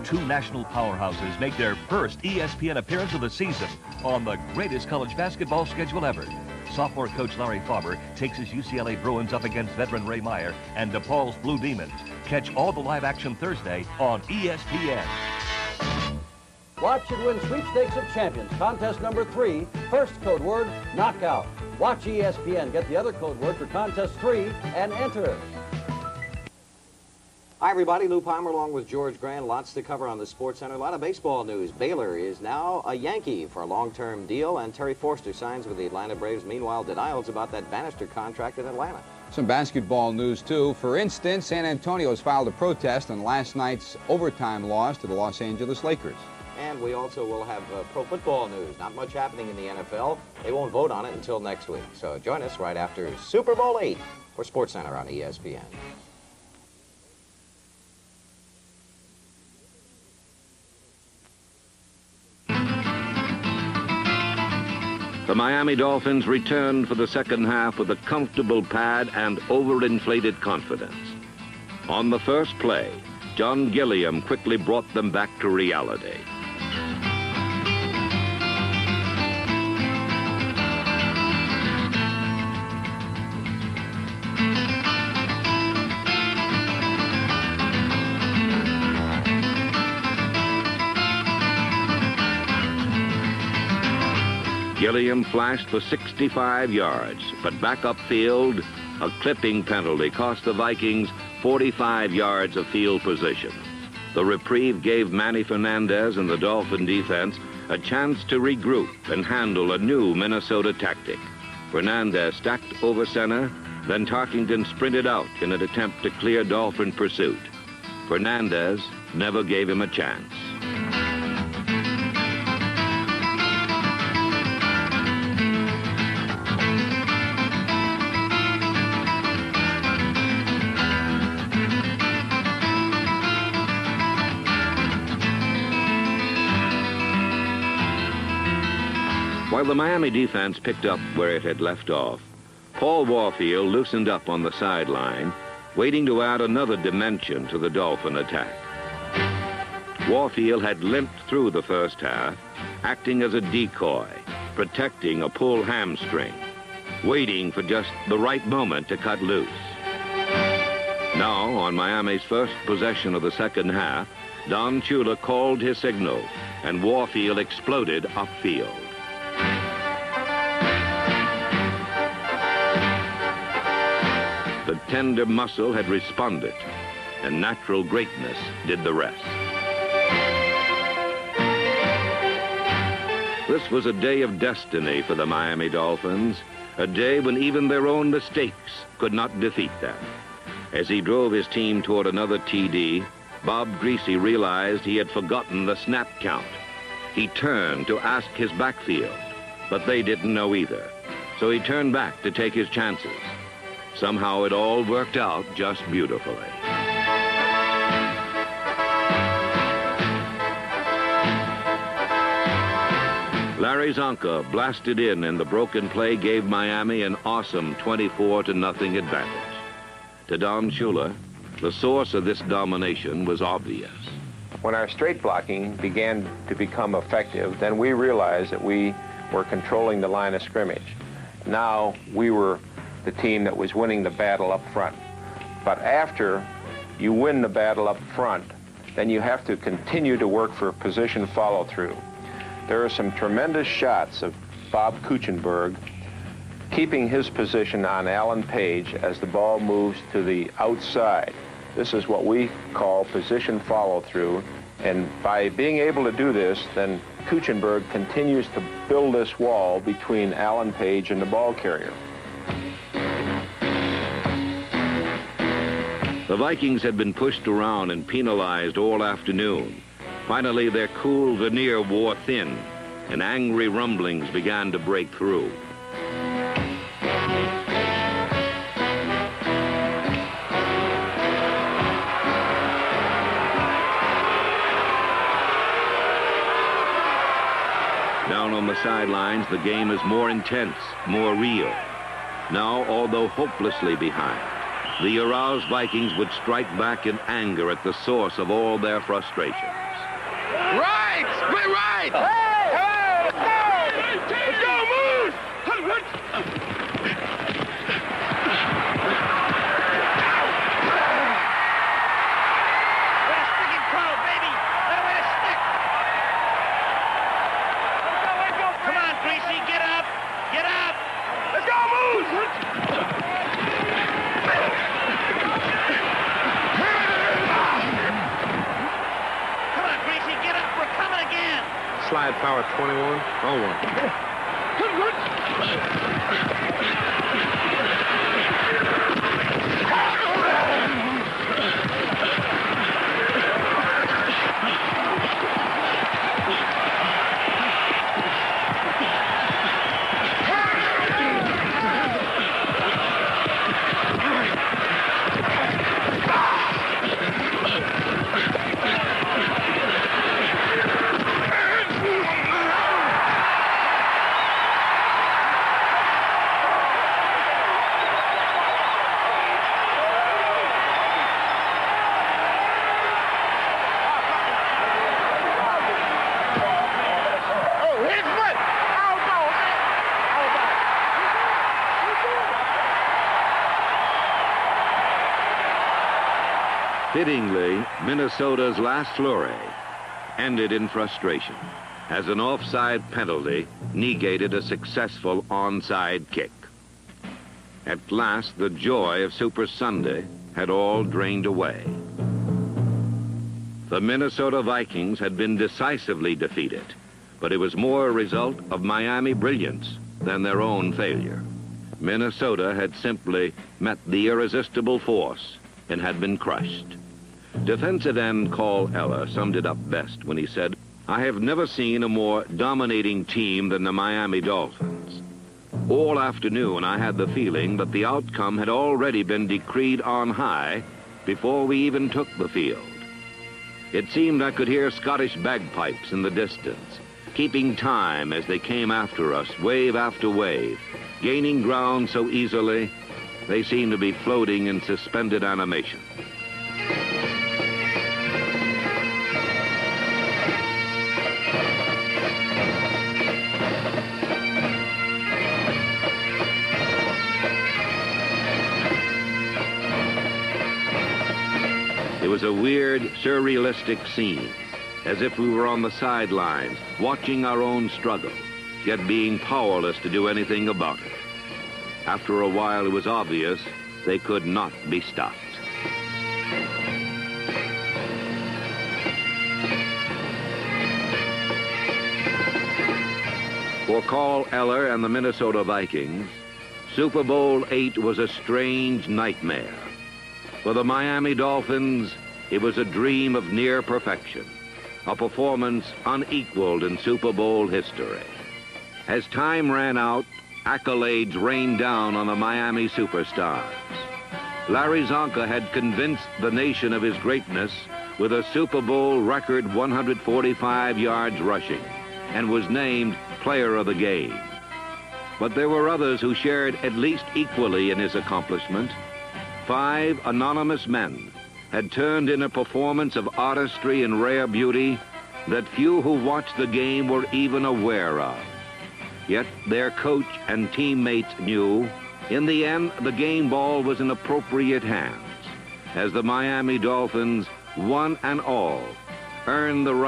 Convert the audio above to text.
two national powerhouses make their first ESPN appearance of the season on the greatest college basketball schedule ever. Sophomore coach Larry Faber takes his UCLA Bruins up against veteran Ray Meyer and DePaul's Blue Demons. Catch all the live action Thursday on ESPN. Watch and win Sweepstakes of Champions, contest number 3. First code word, knockout. Watch ESPN, get the other code word for contest 3, and enter. Hi, everybody. Lou Palmer along with George Grant. Lots to cover on the Sports Center. A lot of baseball news. Baylor is now a Yankee for a long-term deal, and Terry Forster signs with the Atlanta Braves. Meanwhile, denials about that Bannister contract in Atlanta. Some basketball news, too. For instance, San Antonio has filed a protest on last night's overtime loss to the Los Angeles Lakers. And we also will have pro football news. Not much happening in the NFL. They won't vote on it until next week. So join us right after Super Bowl VIII for Sports Center on ESPN. The Miami Dolphins returned for the second half with a comfortable pad and overinflated confidence. On the first play, John Gilliam quickly brought them back to reality. Gilliam flashed for 65 yards, but back upfield, a clipping penalty cost the Vikings 45 yards of field position. The reprieve gave Manny Fernandez and the Dolphin defense a chance to regroup and handle a new Minnesota tactic. Fernandez stacked over center, then Tarkington sprinted out in an attempt to clear Dolphin pursuit. Fernandez never gave him a chance. While the Miami defense picked up where it had left off, Paul Warfield loosened up on the sideline, waiting to add another dimension to the Dolphin attack. Warfield had limped through the first half, acting as a decoy, protecting a pulled hamstring, waiting for just the right moment to cut loose. Now, on Miami's first possession of the second half, Don Shula called his signal, and Warfield exploded upfield. The tender muscle had responded, and natural greatness did the rest. This was a day of destiny for the Miami Dolphins, a day when even their own mistakes could not defeat them. As he drove his team toward another TD, Bob Greasy realized he had forgotten the snap count. He turned to ask his backfield, but they didn't know either, so he turned back to take his chances. Somehow it all worked out just beautifully. Larry Zonka blasted in, and the broken play gave Miami an awesome 24-0 advantage. To Don Shula, the source of this domination was obvious. When our straight blocking began to become effective, then we realized that we were controlling the line of scrimmage. Now we were the team that was winning the battle up front. But after you win the battle up front, then you have to continue to work for position follow-through. There are some tremendous shots of Bob Kuchenberg keeping his position on Alan Page as the ball moves to the outside. This is what we call position follow-through, and by being able to do this, then Kuchenberg continues to build this wall between Alan Page and the ball carrier. The Vikings had been pushed around and penalized all afternoon. Finally, their cool veneer wore thin, and angry rumblings began to break through. Down on the sidelines, the game is more intense, more real. Now, although hopelessly behind, the aroused Vikings would strike back in anger at the source of all their frustrations. Right! Split right! Hey! Let's go, move! Slide power 21 on one. Fittingly, Minnesota's last flurry ended in frustration as an offside penalty negated a successful onside kick. At last, the joy of Super Sunday had all drained away. The Minnesota Vikings had been decisively defeated, but it was more a result of Miami brilliance than their own failure. Minnesota had simply met the irresistible force and had been crushed. Defensive end Carl Eller summed it up best when he said, "I have never seen a more dominating team than the Miami Dolphins. All afternoon I had the feeling that the outcome had already been decreed on high before we even took the field. It seemed I could hear Scottish bagpipes in the distance, keeping time as they came after us, wave after wave, gaining ground so easily they seemed to be floating in suspended animation." It was a weird, surrealistic scene, as if we were on the sidelines, watching our own struggle, yet being powerless to do anything about it. After a while, it was obvious they could not be stopped. For Carl Eller and the Minnesota Vikings, Super Bowl VIII was a strange nightmare. For the Miami Dolphins, it was a dream of near perfection, a performance unequaled in Super Bowl history. As time ran out, accolades rained down on the Miami superstars. Larry Zonka had convinced the nation of his greatness with a Super Bowl record 145 yards rushing and was named Player of the Game. But there were others who shared at least equally in his accomplishment. 5 anonymous men had turned in a performance of artistry and rare beauty that few who watched the game were even aware of. Yet their coach and teammates knew, in the end, the game ball was in appropriate hands, as the Miami Dolphins, one and all, earned the right